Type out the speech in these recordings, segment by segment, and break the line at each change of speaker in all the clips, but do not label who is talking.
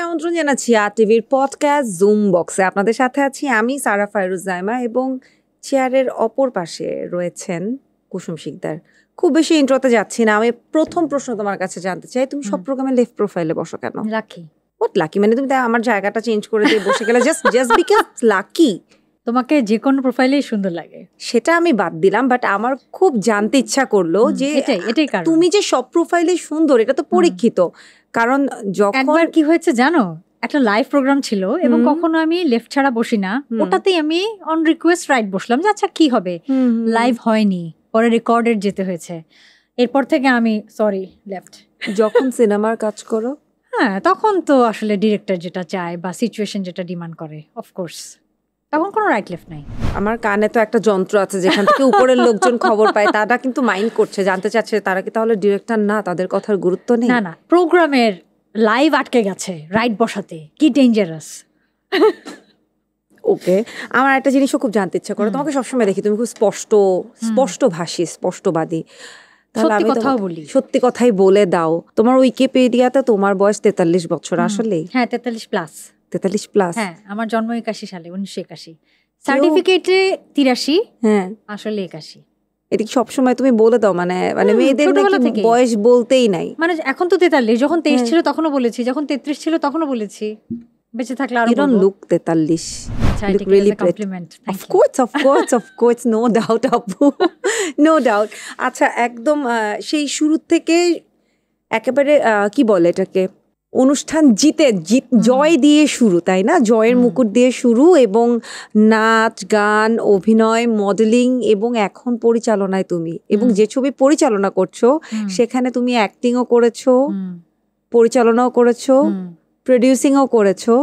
আমন্ত্রণ জানাচ্ছি আর টিভির পডকাস্ট জুম বক্সে। আপনাদের সাথে আছি আমি সারা ফায়রুজ জাইমা এবং চেয়ারের অপর পাশে রয়েছেন কুসুম শিকদার। খুব বেশি ইন্ট্রোতে যাচ্ছি না, আমি প্রথম প্রশ্ন তোমার কাছে জানতে চাই, তুমি সব প্রোগ্রামে লেফট প্রোফাইলে বসো কেন?
লাকি।
হোয়াট লাকি মানে? তুমি আমার জায়গাটা চেঞ্জ করে দিয়ে বসে গেলে জাস্ট বিকজ লাকি?
তোমাকে যে কোনো প্রোফাইলেই সুন্দর লাগে,
সেটা আমি বাদ দিলাম, বাট আমার খুব জানতে ইচ্ছা করলো যে
এটাই কারণ।
তুমি যে সব প্রোফাইলে সুন্দর এটা তো পরীক্ষিত, কারণ যখন
একবার কি হয়েছে জানো, একটা লাইভ প্রোগ্রাম ছিল এবং কখনো আমি লেফট ছাড়া বসি না, ওটাতেই আমি অন রিকোয়েস্ট রাইট বসলাম যে আচ্ছা কি হবে, লাইভ হয়নি, পরে রেকর্ডের যেতে হয়েছে, এরপর থেকে আমি সরি লেফট।
যখন সিনেমার কাজ করো,
হ্যাঁ তখন তো আসলে ডিরেক্টর যেটা চায় বা সিচুয়েশন যেটা ডিমান্ড করে অফকোর্স তখন কোনো রাইট লেফট নাই।
আমার কানে তো একটা যন্ত্র আছে যেখান থেকে উপরের লোকজন খবর পায়, তারা কিন্তু মাইন্ড করছে, জানতে চাচ্ছে তারা কি তাহলে ডিরেক্টর না, তাদের কথার গুরুত্ব নেই?
না প্রোগ্রামের লাইভ আটকে গেছে রাইট বসাতে, কি ডেঞ্জারাস।
ওকে, আমার একটা জিনিসও খুব জানতে ইচ্ছা করে, তোমাকে সবসময় দেখি তুমি খুব স্পষ্ট ভাষী, স্পষ্টবাদী।
সত্যি কথাও বলি,
সত্যি কথাই বলে দাও। তোমার উইকিপিডিয়াতে তোমার বয়স 43 বছর, আসলেই?
হ্যাঁ 43 প্লাস।
43 প্লাস?
হ্যাঁ, আমার জন্ম 81 সালে, 1981। সার্টিফিকেটে 83।
হ্যাঁ
আসলে 81।
এটা কি সবসময় তুমি বলে দাও? মানে মেয়েদের বয়স বলতেই নাই,
মানে এখন তো 43, যখন 23 ছিল তখনও বলেছি, যখন 33 ছিল তখনও বলেছি, বেঁচে থাকলে আরো বলবো।
Look 43,
look really compliment.
of course no doubt আপু, no doubt। আচ্ছা, একদম সেই শুরু থেকে একেবারে কি বলে এটাকে, অনুষ্ঠান জয় দিয়ে শুরু, তাই না? জয়ের মুকুট দিয়ে শুরু, এবং নাচ গান অভিনয় মডেলিং এবং এখন পরিচালনায় তুমি, এবং যে ছবি পরিচালনা করছো সেখানে তুমি অ্যাক্টিংও করেছো, পরিচালনাও করেছো, প্রোডিউসিংও করেছো,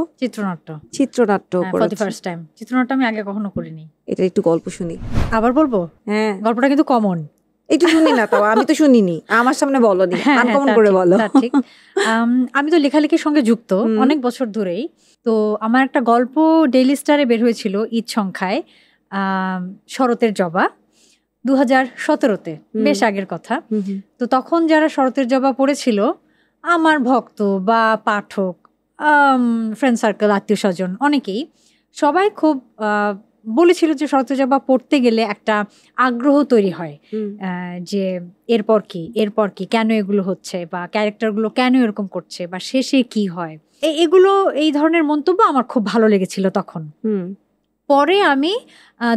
চিত্রনাট্য
ফর দ্য ফার্স্ট টাইম। চিত্রনাট্য আমি আগে কখনো করিনি।
এটা একটু গল্প শুনি।
আবার বলবো?
হ্যাঁ,
গল্পটা কিন্তু কমন,
একটু শুনি না তাও, আমি তো শুনিনি, আমার সামনে বলনি, আনকমন করে বলো।
ঠিক। আমি তো লেখালেখির সঙ্গে যুক্ত অনেক বছর ধরেই। তো আমার একটা গল্প ডেইলি স্টারে বের হয়েছিল ঈদ সংখ্যায়, শরতের জবা, 2017-তে, বেশ আগের কথা। তো তখন যারা শরতের জবা পড়েছিল, আমার ভক্ত বা পাঠক, ফ্রেন্ড সার্কেল, আত্মীয় স্বজন, অনেকেই সবাই খুব বলেছিল যে শরতের জবা পড়তে গেলে একটা আগ্রহ তৈরি হয়, যে এরপর কি, কেন এগুলো হচ্ছে, বা ক্যারেক্টারগুলো কেন এরকম করছে, বা শেষে কি হয়, এগুলো, এই ধরনের মন্তব্য আমার খুব ভালো লেগেছিল তখন। পরে আমি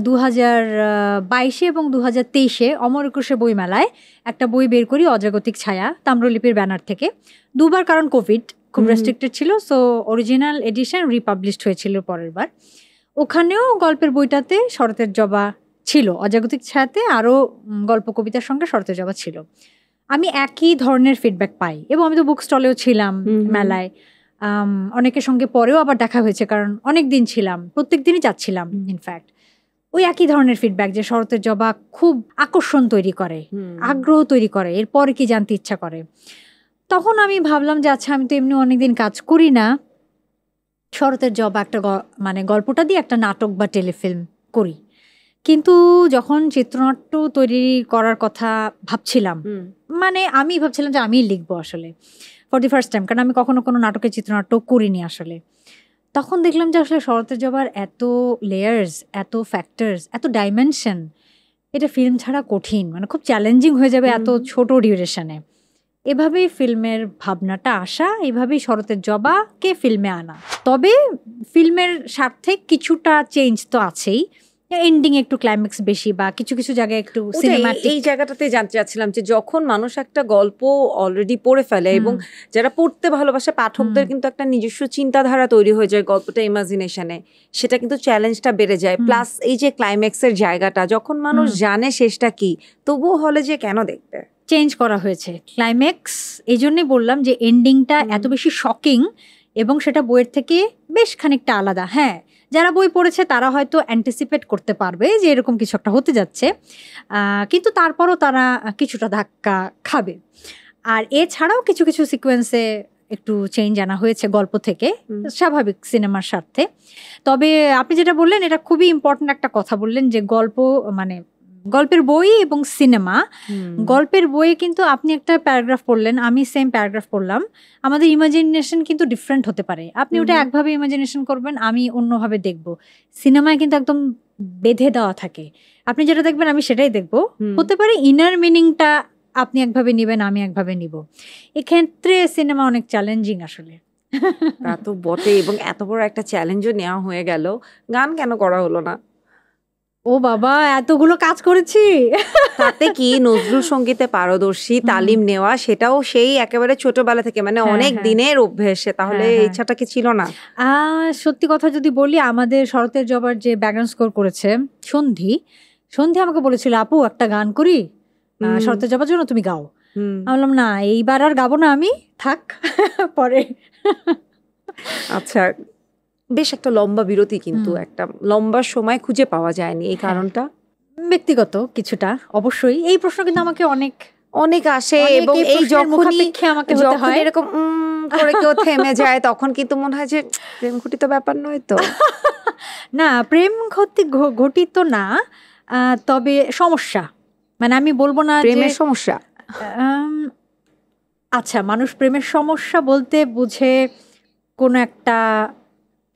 2022 এবং 2023 অমর একুশে বইমেলায় একটা বই বের করি, অজাগতিক ছায়া, তাম্রলিপির ব্যানার থেকে। দুবার, কারণ কোভিড খুব রেস্ট্রিক্টেড ছিল, সো অরিজিনাল এডিশন রিপাবলিশড হয়েছিল পরের বার। ওখানেও গল্পের বইটাতে শরতের জবা ছিল, অজাগতিক ছায়াতে আরও গল্প কবিতার সঙ্গে শরতের জবা ছিল। আমি একই ধরনের ফিডব্যাক পাই, এবং আমি তো বুক স্টলেও ছিলাম, মেলায় অনেকের সঙ্গে পরেও আবার দেখা হয়েছে, কারণ অনেক দিন ছিলাম, প্রত্যেক দিনই যাচ্ছিলাম ইনফ্যাক্ট। ওই একই ধরনের ফিডব্যাক যে শরতের জবা খুব আকর্ষণ তৈরি করে, আগ্রহ তৈরি করে, এরপরে কি জানতে ইচ্ছা করে। তখন আমি ভাবলাম যে আচ্ছা, আমি তো এমনি অনেকদিন কাজ করি না, শরতের জবা একটা মানে গল্পটা দিয়ে একটা নাটক বা টেলিফিল্ম করি। কিন্তু যখন চিত্রনাট্য তৈরি করার কথা ভাবছিলাম, মানে আমি ভাবছিলাম যে আমিই লিখবো আসলে ফর দি ফার্স্ট টাইম, কারণ আমি কখনো কোনো নাটকের চিত্রনাট্য করিনি আসলে। তখন দেখলাম যে আসলে শরতের জবার এত লেয়ার্স, এত ফ্যাক্টরস, এত ডাইমেনশন, এটা ফিল্ম ছাড়া কঠিন, মানে খুব চ্যালেঞ্জিং হয়ে যাবে এত ছোট ডিউরেশনে। এভাবেই ফিল্মের ভাবনাটা আসা, এভাবেই শরতের জবাকে ফিল্মে আনা। তবে ফিল্মের স্বার্থে কিছুটা চেঞ্জ তো আছেই, এন্ডিং একটু ক্লাইম্যাক্স বেশি, বা কিছু কিছু জায়গায় একটু সিনেম্যাটিক।
এই জায়গাটাতে জানতে চাচ্ছিলাম যে যখন মানুষ একটা গল্প অলরেডি পড়ে ফেলে, এবং যারা পড়তে ভালোবাসে পাঠকদের কিন্তু একটা নিজস্ব চিন্তাধারা তৈরি হয়ে যায় গল্পটা ইমাজিনেশনে, সেটা কিন্তু চ্যালেঞ্জটা বেড়ে যায়। প্লাস এই যে ক্লাইম্যাক্সের জায়গাটা, যখন মানুষ জানে শেষটা কি, তবুও হলে যে কেন দেখবে,
চেঞ্জ করা হয়েছে ক্লাইম্যাক্স। এই জন্যই বললাম যে এন্ডিংটা এত বেশি শকিং, এবং সেটা বইয়ের থেকে বেশ খানিকটা আলাদা। হ্যাঁ, যারা বই পড়েছে তারা হয়তো অ্যান্টিসিপেট করতে পারবে যে এরকম কিছু একটা হতে যাচ্ছে, কিন্তু তারপরও তারা কিছুটা ধাক্কা খাবে। আর এছাড়াও কিছু কিছু সিকোয়েন্সে একটু চেঞ্জ আনা হয়েছে গল্প থেকে, স্বাভাবিক সিনেমার স্বার্থে। তবে আপনি যেটা বললেন এটা খুবই ইম্পর্ট্যান্ট একটা কথা বললেন, যে গল্প মানে গল্পের বই এবং সিনেমা। গল্পের বইয়ে কিন্তু আপনি একটা প্যারাগ্রাফ পড়লেন, আমি সেম প্যারাগ্রাফ পড়লাম, আমাদের ইমাজিনেশন কিন্তু ডিফারেন্ট হতে পারে। আপনি ওটা একভাবে ইমাজিনেশন করবেন, আমি অন্যভাবে দেখব। সিনেমায় কিন্তু একদম বেঁধে দেওয়া থাকে, আপনি যেটা দেখবেন আমি সেটাই দেখব। হতে পারে ইনার মিনিংটা আপনি একভাবে নিবেন, আমি একভাবে নিব। এক্ষেত্রে সিনেমা অনেক চ্যালেঞ্জিং আসলে।
তা তো বটে, এবং এত বড় একটা চ্যালেঞ্জও নেওয়া হয়ে গেল, গান কেন করা হলো না?
ও বাবা, এতগুলো কাজ করেছি।
তাতে কি নজরুল সঙ্গীতে পারদর্শী, তালিম নেওয়া, সেটাও সেই একেবারে ছোটবেলা থেকে, মানে অনেক দিনের অভ্যেসে, তাহলে ইচ্ছাটা কি ছিল না?
সত্যি কথা যদি বলি, আমাদের শরতের জবার যে ব্যাকগ্রাউন্ড স্কোর করেছে সন্ধি, সন্ধি আমাকে বলেছিল আপু একটা গান করি শরতের জবার জন্য, তুমি গাও। আমি বললাম না, এইবার আর গাবো না, আমি থাক পরে।
আচ্ছা, বেশ একটা লম্বা বিরতি, কিন্তু একটা লম্বা সময় খুঁজে পাওয়া যায়নি, এই কারণটা
ব্যক্তিগত কিছুটা অবশ্যই। এই প্রশ্ন কিন্তু আমাকে অনেক
আসে, এবং এই যখনই এরকম করে কেউ থেমে যায়, তখন কিন্তু মনে হয় যে প্রেম ঘটিত ব্যাপার নয় তো।
না, প্রেম ঘটিত না, তবে সমস্যা, মানে আমি বলবো না
প্রেমের সমস্যা।
আচ্ছা, মানুষ প্রেমের সমস্যা বলতে বুঝে কোনো একটা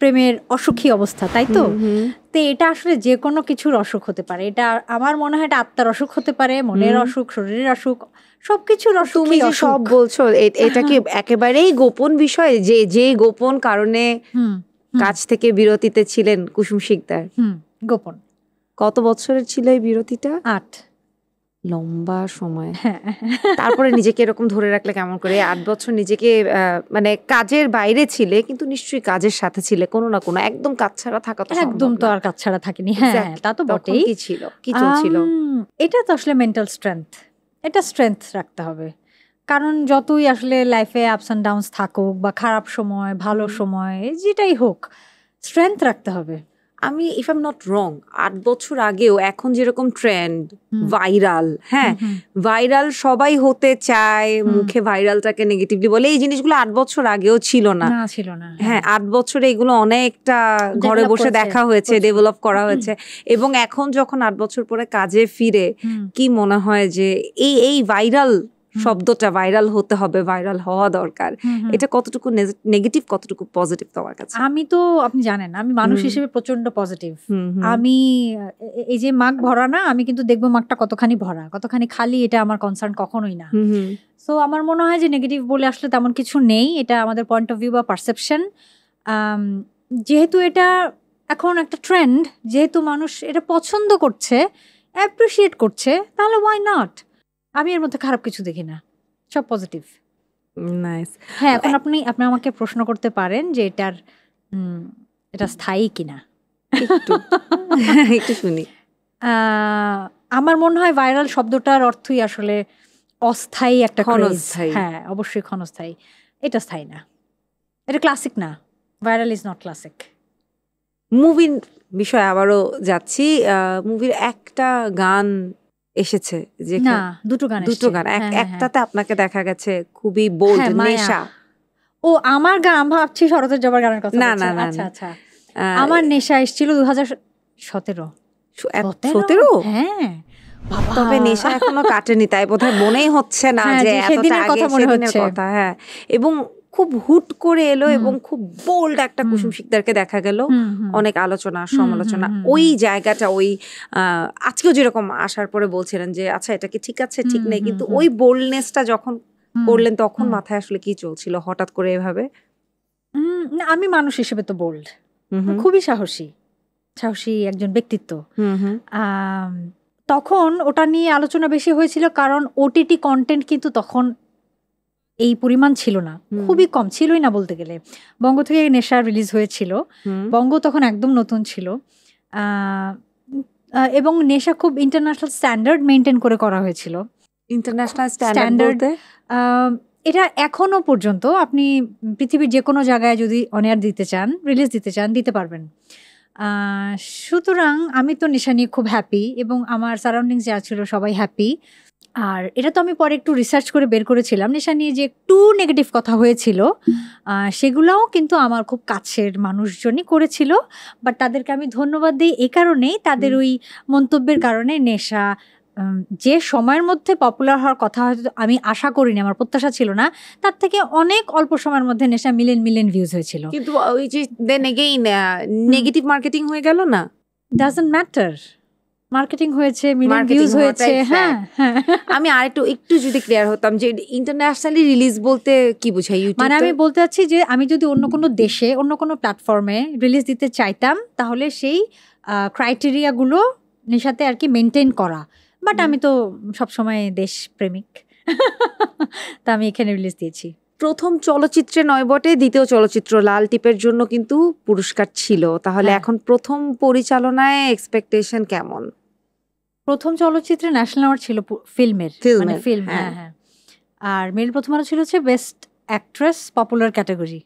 প্রেমের অসুখী অবস্থা, তাই তো? তো এটা আসলে যে কোনো কিছুর অসুখ হতে পারে। এটা আমার মনে হয় এটা আত্মার অসুখ হতে পারে, মনের অসুখ, শরীরের অসুখ, সবকিছুর অসুখ।
তুমি যে সব বলছো, এটা কি একেবারেই গোপন বিষয়, যে গোপন কারণে কাজ থেকে বিরতিতে ছিলেন কুসুম শিকদার?
গোপন।
কত বছরের ছিল এই বিরতিটা?
8।
লম্বা সময়। তারপরে নিজেকে এরকম ধরে রাখলে কেমন করে? 8 বছর নিজেকে মানে কাজের বাইরে ছিলে, কিন্তু নিশ্চয়ই কাজের সাথে ছিলে কোনো না কোনো। একদম কাজ ছাড়া থাকা তো
একদম তো আর কাজ ছাড়া থাকিনি। হ্যাঁ, তা তো বটেই।
কি ছিল, কি চলছিল?
এটা তো আসলে মেন্টাল স্ট্রেংথ, এটা স্ট্রেংথ রাখতে হবে। কারণ যতই আসলে লাইফে আপস অ্যান্ড ডাউনস থাকুক, বা খারাপ সময় ভালো সময় যেটাই হোক, স্ট্রেংথ রাখতে হবে।
আমি if I am not wrong, 8 বছর আগেও এখন যেরকম ট্রেন্ড ভাইরাল, হ্যাঁ ভাইরাল সবাই হতে চায়, মুখে ভাইরালটাকে নেগেটিভলি বলে, এই জিনিসগুলো 8 বছর আগেও ছিল না। হ্যাঁ, 8 বছরে এগুলো অনেকটা ঘরে বসে দেখা হয়েছে, ডেভেলপ করা হয়েছে। এবং এখন যখন 8 বছর পরে কাজে ফিরে, কি মনে হয় যে এই ভাইরাল শব্দটা, ভাইরাল হতে হবে, ভাইরাল হওয়া দরকার, এটা কতটুকু নেগেটিভ, কতটুকু পজিটিভ তোমার কাছে?
আমি তো, আপনি জানেন আমি মানুষ হিসেবে প্রচন্ড পজিটিভ। আমি এই যে মাগ ভরা না, আমি কিন্তু দেখবো মাগটা কতখানি ভরা কতখানি খালি, এটা আমার কনসার্ন কখনোই না। সো আমার মনে হয় যে নেগেটিভ বলে আসলে তেমন কিছু নেই, এটা আমাদের পয়েন্ট অফ ভিউ বা পারসেপশন। যেহেতু এটা এখন একটা ট্রেন্ড, যেহেতু মানুষ এটা পছন্দ করছে, অ্যাপ্রিসিয়েট করছে, তাহলে ওয়াই নট? আমি এর মধ্যে খারাপ কিছু দেখি না, সব পজিটিভ।
নাইস।
হ্যাঁ, এখন আপনি আমাকে প্রশ্ন করতে পারেন যে এটা স্থায়ী কিনা।
একটু শুনি।
আমার মনে হয় ভাইরাল শব্দটার অর্থই আসলে অস্থায়ী একটা ক্রেজ। হ্যাঁ, অবশ্যই ক্ষণস্থায়ী, এটা স্থায়ী না, এটা ক্লাসিক না। Viral is not classic.
মুভির বিষয়ে আবারও যাচ্ছি। মুভির একটা গান এসেছে, যে
না, দুটো গান।
একটাতে আপনাকে দেখা গেছে খুবই বোল্ড, নেশা।
ও, আমার গান ভাবছি শরতের জবার গানের কথা।
না,
আচ্ছা, আমার নেশা এসেছিল 2017। হ্যাঁ,
তবে নেশা এখনো কাটেনি, তাই বোধহয় মনেই হচ্ছে না যে এতটা আগে সেদিনের কথা। হ্যাঁ, এবং খুব হুট করে এলো, এবং খুব বোল্ড একটা কুসুম শিকদারকে দেখা গেল, অনেক আলোচনা সমালোচনা। ওই জায়গাটা, ওই আজকেও যেরকম আসার পরে বলছিলেন যে আচ্ছা এটা কি ঠিক আছে, ঠিক নেই, কিন্তু ওই বোল্ডনেসটা যখন করলেন, তখন মাথায় আসলে কি চলছিল হঠাৎ করে এভাবে?
আমি মানুষ হিসেবে তো বোল্ড, খুবই সাহসী একজন ব্যক্তিত্ব। তখন ওটা নিয়ে আলোচনা বেশি হয়েছিল, কারণ ওটিটি কন্টেন্ট কিন্তু তখন এই পরিমাণ ছিল না, খুবই কম, ছিলই না বলতে গেলে। বঙ্গ থেকে নেশা রিলিজ হয়েছিল, বঙ্গ তখন একদম নতুন ছিল, এবং নেশা খুব ইন্টারন্যাশনাল স্ট্যান্ডার্ড মেনটেন করে করা হয়েছিল।
ইন্টারন্যাশনাল স্ট্যান্ডার্ড
এটা এখনো পর্যন্ত আপনি পৃথিবীর যে কোনো জায়গায় যদি অনএয়ার দিতে চান, রিলিজ দিতে চান, দিতে পারবেন। সুতরাং আমি তো নেশা নিয়ে খুব হ্যাপি, এবং আমার সারাউন্ডিংস যা ছিল সবাই হ্যাপি। আর এটা তো আমি পরে একটু রিসার্চ করে বের করেছিলাম, নেশা নিয়ে যে একটু নেগেটিভ কথা হয়েছিল সেগুলোও কিন্তু আমার খুব কাছের মানুষজনই করেছিল। বাট তাদেরকে আমি ধন্যবাদ দিই এই কারণেই, তাদের ওই মন্তব্যের কারণে নেশা যে সময়ের মধ্যে পপুলার হওয়ার কথা হয়তো আমি আশা করিনি, আমার প্রত্যাশা ছিল না, তার থেকে অনেক অল্প সময়ের মধ্যে নেশা মিলিয়ন মিলিয়ন ভিউজ হয়েছিল।
কিন্তু ওই যে দেন এগেইন নেগেটিভ মার্কেটিং হয়ে গেল না?
ডাজন্ট ম্যাটার, মার্কেটিং হয়েছে, মিলিয়ন ভিউজ হয়েছে। হ্যাঁ হ্যাঁ,
আমি একটু যদি ক্লিয়ার হতাম যে ইন্টারন্যাশনালি রিলিজ বলতে কি বোঝায়?
মানে আমি বলতে চাচ্ছি যে আমি যদি অন্য কোনো দেশে অন্য কোনো প্ল্যাটফর্মে রিলিজ দিতে চাইতাম তাহলে সেই ক্রাইটেরিয়াগুলো নেশাতে আর কি মেনটেন করা। বাট আমি তো সবসময় দেশ প্রেমিক, তা আমি এখানে রিলিজ দিয়েছি।
প্রথম চলচ্চিত্রে নয় বটে, দ্বিতীয় চলচ্চিত্র লাল টিপের জন্য কিন্তু পুরস্কার ছিল, তাহলে এখন প্রথম পরিচালনায় এক্সপেকটেশন কেমন?
প্রথম চলচ্চিত্রে ন্যাশনাল অ্যাওয়ার্ড ছিল ফিল্মের, ফিল্ম, হ্যাঁ হ্যাঁ। আর মেল প্রথম আলো ছিল হচ্ছে বেস্ট অ্যাক্ট্রেস পপুলার ক্যাটাগরি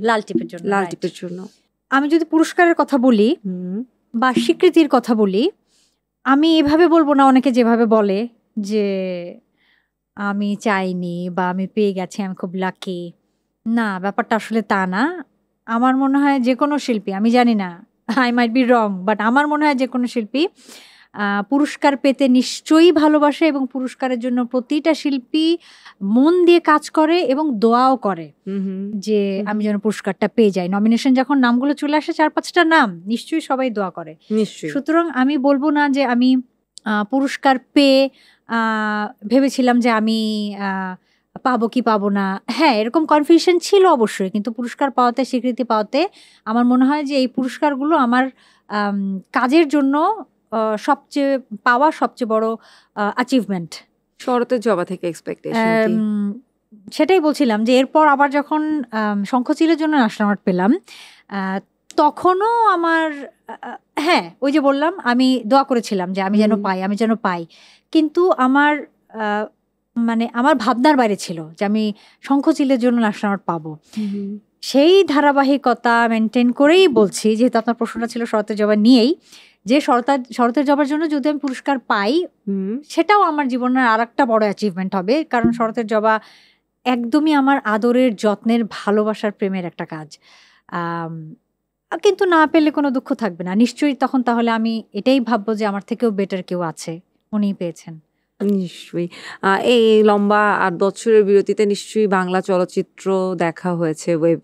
লাল টিপের জন্য।
লাল টিপের জন্য
আমি যদি পুরস্কারের কথা বলি বা স্বীকৃতির কথা বলি, আমি এভাবে বলবো না অনেকে যেভাবে বলে যে আমি চাইনি বা আমি পেয়ে গেছি, আমি খুব লাকি। না, ব্যাপারটা আসলে তা না। আমার মনে হয় যে কোনো শিল্পী, আমি জানি না, I might be wrong, but আমার মনে হয় যে কোনো শিল্পী পুরস্কার পেতে নিশ্চয়ই ভালোবাসে এবং পুরস্কারের জন্য প্রতিটা শিল্পী মন দিয়ে কাজ করে এবং দোয়াও করে যে আমি যেন পুরস্কারটা পেয়ে যাই। নমিনেশন যখন নামগুলো চলে আসে 4-5টা নাম, নিশ্চয়ই সবাই দোয়া করে। সুতরাং আমি বলবো না যে আমি পুরস্কার পেয়ে ভেবেছিলাম যে আমি পাবো কি পাবো না। হ্যাঁ, এরকম কনফিউশন ছিল অবশ্যই, কিন্তু পুরস্কার পাওয়াতে, স্বীকৃতি পাওয়াতে আমার মনে হয় যে এই পুরস্কারগুলো আমার কাজের জন্য সবচেয়ে বড় অ্যাচিভমেন্ট।
শরতের জবা থেকে এক্সপেকটেশন
সেটাই বলছিলাম যে এরপর আবার যখন শঙ্খচিলের জন্য ন্যাশনাল অ্যাওয়ার্ড পেলাম, তখনও আমার হ্যাঁ ওই যে বললাম আমি দোয়া করেছিলাম যে আমি যেন পাই, কিন্তু আমার মানে আমার ভাবনার বাইরে ছিল যে আমি শঙ্খচিলের জন্য ন্যাশনাল অ্যাওয়ার্ড পাবো। সেই ধারাবাহিকতা মেনটেন করেই বলছি, যেহেতু আপনার প্রশ্নটা ছিল শরতের জবা নিয়েই, যে শরতের জবার জন্য যদি আমি পুরস্কার পাই সেটাও আমার জীবনের আর একটা বড় অ্যাচিভমেন্ট হবে, কারণ শরতের জবা একদমই আমার আদরের, যত্নের, ভালোবাসার, প্রেমের একটা কাজ। কিন্তু না পেলে কোনো দুঃখ থাকবে না নিশ্চয়ই, তখন তাহলে আমি এটাই ভাববো যে আমার থেকেও বেটার কেউ আছে, উনিই পেয়েছেন।
নিশ্চয়ই। এই লম্বা 8 বছরের বিরতিতে নিশ্চয়ই বাংলা চলচ্চিত্র দেখা হয়েছে, ওয়েব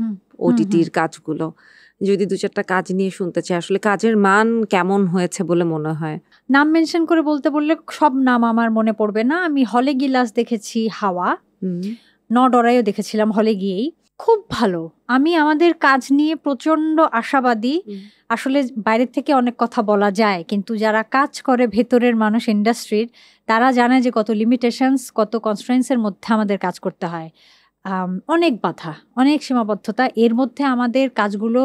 ওটিটির কাজগুলো। যদি 2-4টা কাজ নিয়ে শুনতে চাই, আসলে কাজের মান কেমন হয়েছে বলে মনে হয়?
নাম মেনশন করে বলতে বললে সব নাম আমার মনে পড়বে না। আমি হলে গিলাস দেখেছি, হাওয়া, নডরাইও দেখেছিলাম হলে গিয়েই, খুব ভালো। আমি আমাদের কাজ নিয়ে প্রচন্ড আশাবাদী। আসলে বাইরের থেকে অনেক কথা বলা যায়, কিন্তু যারা কাজ করে ভেতরের মানুষ, ইন্ডাস্ট্রির, তারা জানে যে কত লিমিটেশনস, কত কনস্ট্রেন্টসের মধ্যে আমাদের কাজ করতে হয়। অনেক বাধা, অনেক সীমাবদ্ধতা, এর মধ্যে আমাদের কাজগুলো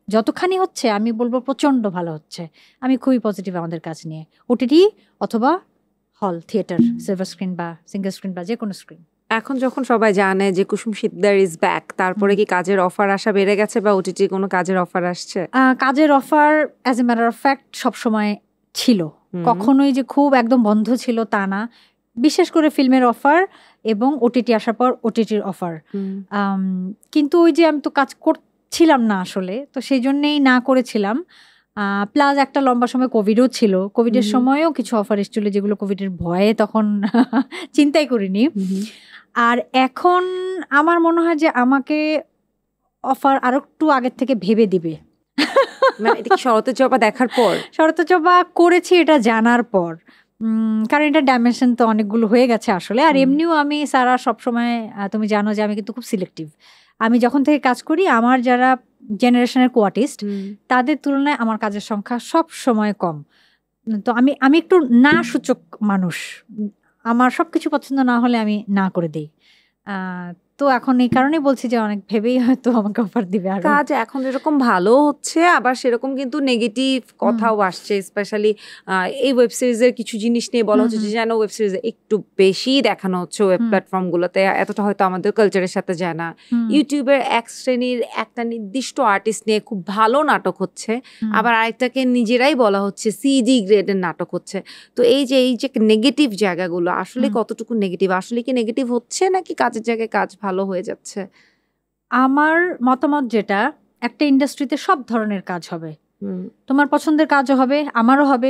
যতখানি হচ্ছে আমি বলবো প্রচন্ড ভালো হচ্ছে। আমি খুবই পজিটিভ আমাদের কাজ নিয়ে, ওটিটি অথবা হল, থিয়েটার, সিলভার স্ক্রিন বা সিঙ্গেল স্ক্রিন বা যে কোনো স্ক্রিন।
এখন যখন সবাই জানে যে কুসুম শিকদার ইজ ব্যাক, তারপরে কি কাজের অফার আসা বেড়ে গেছে বা ওটিটি কোনো কাজের অফার আসছে?
কাজের offer as a matter of fact সবসময় ছিল, কখনোই যে খুব একদম বন্ধ ছিল তা না। বিশেষ করে ফিল্মের অফার এবং ওটিটি আসার পর ওটিটির অফার। কিন্তু ওই যে আমি তো কাজ করছিলাম না আসলে, তো সেই জন্যেই না করেছিলাম। প্লাস একটা লম্বা সময় কোভিডও ছিল, কোভিডের সময়ও কিছু অফার এসেছিল যেগুলো কোভিডের ভয়ে তখন চিন্তাই করিনি। আর এখন আমার মনে হয় যে আমাকে অফার আরো একটু আগের থেকে ভেবে দিবে।
শরতের জবা দেখার পর?
শরতের জবা করেছি এটা জানার পর, কারণ এটা ডাইমেনশন তো অনেকগুলো হয়ে গেছে আসলে। আর এমনিও আমি সারা সবসময়, তুমি জানো যে আমি কিন্তু খুব সিলেক্টিভ। আমি যখন থেকে কাজ করি, আমার যারা জেনারেশনের কোয়ার্টিস্ট তাদের তুলনায় আমার কাজের সংখ্যা সব সময় কম। তো আমি একটু না সূচক মানুষ, আমার সবকিছু পছন্দ না হলে আমি না করে দিই। তো এখন এই কারণেই বলছি যে অনেক ভেবেই হয়তো আমাকে অফার দিবে। আর
কাজ এখন এরকম ভালো হচ্ছে, আবার সেরকম কিন্তু নেগেটিভ কথাও আসছে, স্পেশালি এই ওয়েব সিরিজের কিছু জিনিস নিয়ে বলা হচ্ছে যে যেন ওয়েব সিরিজ একটু বেশি দেখানো হচ্ছে ওয়েব প্ল্যাটফর্মগুলোতে, এতটা হয়তো আমাদের কালচারের সাথে যায় না। ইউটিউবের এক শ্রেণীর একটা নির্দিষ্ট আর্টিস্ট নিয়ে খুব ভালো নাটক হচ্ছে, আবার আরেকটাকে নিজেরাই বলা হচ্ছে সিডি গ্রেডের নাটক হচ্ছে। তো এই যে নেগেটিভ জায়গাগুলো আসলে কতটুকু নেগেটিভ, আসলে কি নেগেটিভ হচ্ছে নাকি কাজের জায়গায় কাজ ভালো হয়ে যাচ্ছে?
আমার মতামত যেটা, একটা ইন্ডাস্ট্রিতে সব ধরনের কাজ হবে, তোমার পছন্দের কাজও হবে, আমারও হবে।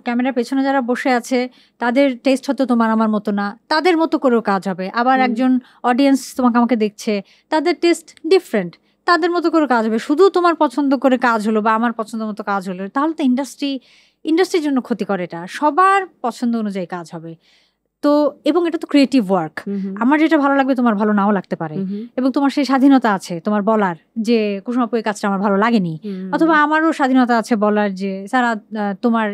ক্যামেরার পেছনে যারা বসে আছে তাদের টেস্ট হয়তো তোমার আমার মতো না, তাদের মতো করেও কাজ হবে। আবার একজন অডিয়েন্স তোমাকে আমাকে দেখছে, তাদের টেস্ট ডিফারেন্ট, তাদের মতো করে কাজ হবে। শুধু তোমার পছন্দ করে কাজ হলো বা আমার পছন্দ মতো কাজ হলো, তাহলে তো ইন্ডাস্ট্রির জন্য ক্ষতিকর। এটা সবার পছন্দ অনুযায়ী কাজ হবে। তো এবং এটা তো ক্রিয়েটিভ ওয়ার্ক, আমার যেটা ভালো লাগবে তোমার ভালো নাও লাগতে পারে, এবং তোমার সেই স্বাধীনতা আছে তোমার বলার যে কুসুম আপু এই কাজটা আমার ভালো লাগেনি, অথবা আমারও স্বাধীনতা আছে বলার যে সারা তোমার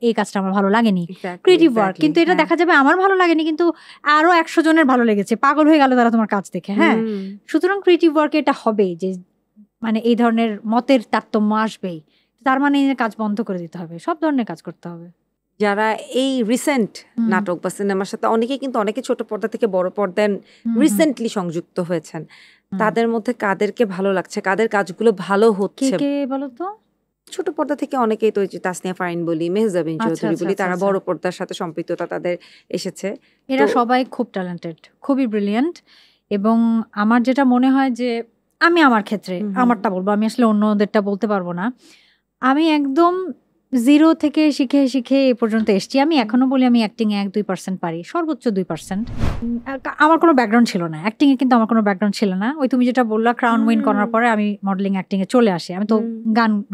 এই কাজটা আমার ভালো লাগেনি। Creative work. কিন্তু এটা দেখা যাবে আমার ভালো লাগেনি কিন্তু আরো 100 জনের ভালো লেগেছে, পাগল হয়ে গেল তারা তোমার কাজ দেখে। হ্যাঁ, সুতরাং ক্রিয়েটিভ ওয়ার্কে এটা হবে যে মানে এই ধরনের মতের তারতম্য আসবেই, তার মানে কাজ বন্ধ করে দিতে হবে, সব ধরনের কাজ করতে হবে।
যারা এই রিসেন্ট নাটক বা সিনেমার সাথে অনেকে ছোট পর্দা থেকে বড় পর্দায় রিসেন্টলি সংযুক্ত হয়েছেন, তাদের মধ্যে কাদেরকে ভালো লাগছে, কাদের কাজগুলো ভালো হচ্ছে
বলো তো?
ছোট পর্দা থেকে অনেকেই তো তাসনিয়া ফারিন বলি, মেহজাবিন চৌধুরী বলি, তারা বড় পর্দার সাথে সম্পৃক্ততা তাদের এসেছে।
এরা সবাই খুব ট্যালেন্টেড, খুবই ব্রিলিয়ান্ট। এবং আমার যেটা মনে হয় যে আমি আমার ক্ষেত্রে আমারটা বলবো, আমি আসলে অন্যদেরটা বলতে পারবো না। আমি একদম জিরো থেকে শিখে শিখে এ পর্যন্ত এসছি। আমি এখনো বলি আমি অ্যাক্টিংয়ে 1-2% পারি, সর্বোচ্চ 2%। আমার কোনো ব্যাকগ্রাউন্ড ছিল না অ্যাক্টিংয়ে, কিন্তু আমার কোনো ব্যাকগ্রাউন্ড ছিল না। ওই তুমি যেটা বললা ক্রাউন উইন করার পরে আমি মডেলিং অ্যাক্টিংয়ে চলে আসি। আমি তো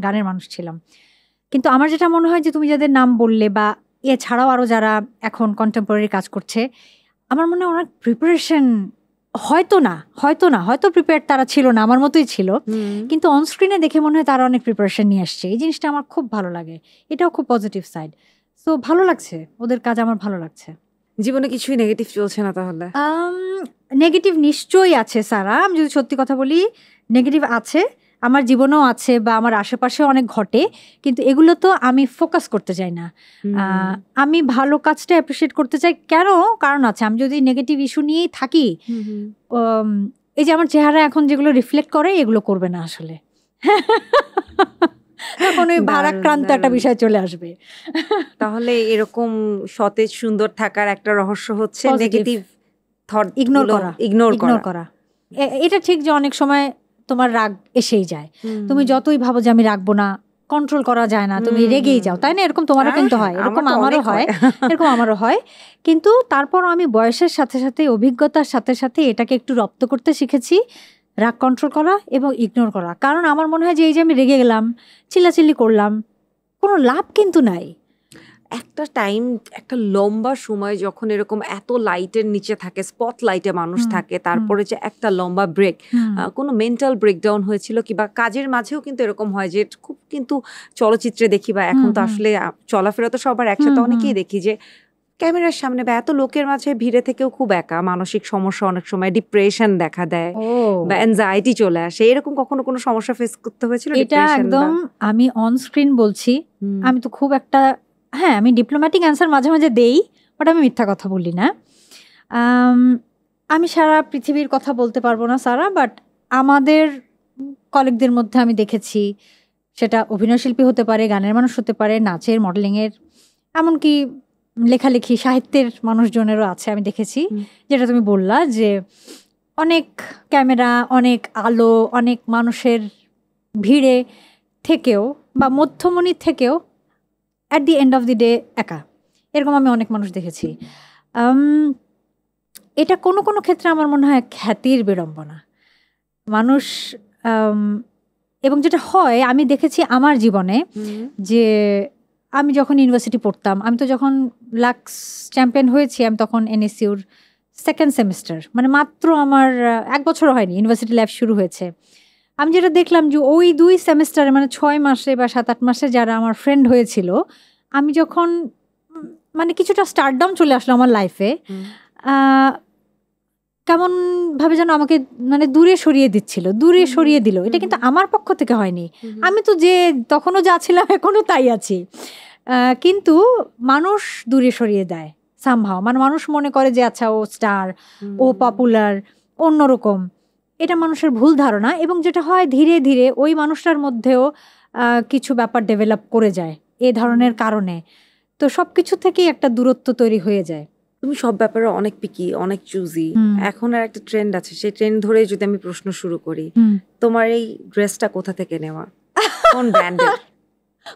গানের মানুষ ছিলাম। কিন্তু আমার যেটা মনে হয় যে তুমি যাদের নাম বললে বা এছাড়াও আরও যারা এখন কন্টেম্পোরারি কাজ করছে, আমার মনে হয় অনেক প্রিপারেশন, হয়তো প্রিপেয়ার তারা ছিল না, আমার মতোই ছিল, কিন্তু অনস্ক্রিনে দেখে মনে হয় তারা অনেক প্রিপারেশন নিয়ে আসছে। এই জিনিসটা আমার খুব ভালো লাগে, এটাও খুব পজিটিভ সাইড। সো ভালো লাগছে, ওদের কাজ আমার ভালো লাগছে।
জীবনে কিছুই নেগেটিভ চলছে না তাহলে?
নেগেটিভ নিশ্চয়ই আছে সারা, আমি যদি সত্যি কথা বলি নেগেটিভ আছে, আমার জীবনেও আছে বা আমার আশেপাশেও অনেক ঘটে, কিন্তু এগুলো তো আমি ফোকাস করতে চাই না। আমি ভালো কাজটা অ্যাপ্রিসিয়েট করতে চাই। কারণ আছে, আমি যদি নেগেটিভ ইস্যু নিয়েই থাকি, এই যে আমার চেহারা এখন যেগুলো রিফ্লেক্ট করে এগুলো করবে না আসলে, তখন ওই ভারাক্রান্ত একটা বিষয় চলে আসবে।
তাহলে এরকম সতেজ সুন্দর থাকার একটা রহস্য হচ্ছে নেগেটিভ থট ইগনোর করা।
এটা ঠিক যে অনেক সময় তোমার রাগ এসেই যায়, তুমি যতই ভাবো যে আমি রাখবো না, কন্ট্রোল করা যায় না, তুমি রেগেই যাও, তাই না? এরকম তোমারও কিন্তু হয়, এরকম আমারও হয়। কিন্তু তারপর আমি বয়সের সাথে সাথে, অভিজ্ঞতার সাথে সাথে এটাকে একটু রপ্ত করতে শিখেছি, রাগ কন্ট্রোল করা এবং ইগনোর করা। কারণ আমার মনে হয় যে এই যে আমি রেগে গেলাম, চিল্লাচিল্লি করলাম, কোনো লাভ কিন্তু নাই।
একটা টাইম, একটা লম্বা সময় যখন এরকম এত লাইটের নিচে থাকে, স্পট লাইটে মানুষ থাকে, তারপরে যে একটা লম্বা ব্রেক, কোনো মেন্টাল ব্রেকডাউন হয়েছিল কিংবা কাজের মাঝেও কিন্তু এরকম হয় যে খুব কিন্তু চলচ্চিত্রে দেখি বা এখন তো আসলে চলাফেরা তো সবার একসাথে অনেকেই দেখি যে ক্যামেরার সামনে বা এত লোকের মাঝে ভিড়ে থেকেও খুব একা, মানসিক সমস্যা, অনেক সময় ডিপ্রেশন দেখা দেয় বা অ্যাংজাইটি চলে আসে। এরকম কখনো কোনো সমস্যা ফেস করতে হয়েছিল?
এটা একদম আমি অন স্ক্রিন বলছি, আমি তো খুব একটা, হ্যাঁ আমি ডিপ্লোম্যাটিক অ্যান্সার মাঝে মাঝে দেই, বাট আমি মিথ্যা কথা বলি না। আমি সারা পৃথিবীর কথা বলতে পারবো না সারা, বাট আমাদের কলিগদের মধ্যে আমি দেখেছি, সেটা অভিনয়শিল্পী হতে পারে, গানের মানুষ হতে পারে, নাচের, মডেলিংয়ের, এমনকি লেখালেখি সাহিত্যের মানুষজনেরও আছে, আমি দেখেছি যেটা তুমি বললা যে অনেক ক্যামেরা, অনেক আলো, অনেক মানুষের ভিড়ে থেকেও বা মধ্যমণি থেকেও at the end of the day একা, এরকম আমি অনেক মানুষ দেখেছি। এটা কোনো কোনো ক্ষেত্রে আমার মনে হয় খ্যাতির বিড়ম্বনা মানুষ। এবং যেটা হয় আমি দেখেছি আমার জীবনে, যে আমি যখন ইউনিভার্সিটি পড়তাম, আমি তো যখন লাক্স চ্যাম্পিয়ন হয়েছি, আমি তখন এনএসইউর সেকেন্ড সেমিস্টার, মানে মাত্র আমার 1 বছরও হয়নি ইউনিভার্সিটি লাইফ শুরু হয়েছে। আমি যেটা দেখলাম যে ওই 2 সেমিস্টারে, মানে 6 মাসে বা 7-8 মাসে যারা আমার ফ্রেন্ড হয়েছিল, আমি যখন মানে কিছুটা স্টারডাউন চলে আসলো আমার লাইফে, কেমন ভাবে যেন আমাকে মানে দূরে সরিয়ে দিচ্ছিল, দূরে সরিয়ে দিল। এটা কিন্তু আমার পক্ষ থেকে হয়নি, আমি তো যে তখনও যা ছিলাম এখনো তাই আছি। কিন্তু মানুষ দূরে সরিয়ে দেয় সামহাও, মানে মানুষ মনে করে যে আচ্ছা ও স্টার, ও পপুলার, অন্যরকম। এটা মানুষের ভুল ধারণা, এবং যেটা হয় ধীরে ধীরে ওই মানুষটার মধ্যেও কিছু ব্যাপার ডেভেলপ করে যায় এ ধরনের কারণে। তো সবকিছু থেকেই একটা দূরত্ব তৈরি হয়ে যায়।
তুমি সব ব্যাপারে অনেক পিকি, অনেক চুজি। এখন আর একটা ট্রেন্ড আছে, সেই ট্রেন্ড ধরে যদি আমি প্রশ্ন শুরু করি, তোমার এই ড্রেসটা কোথা থেকে নেওয়া, কোন ব্র্যান্ডের?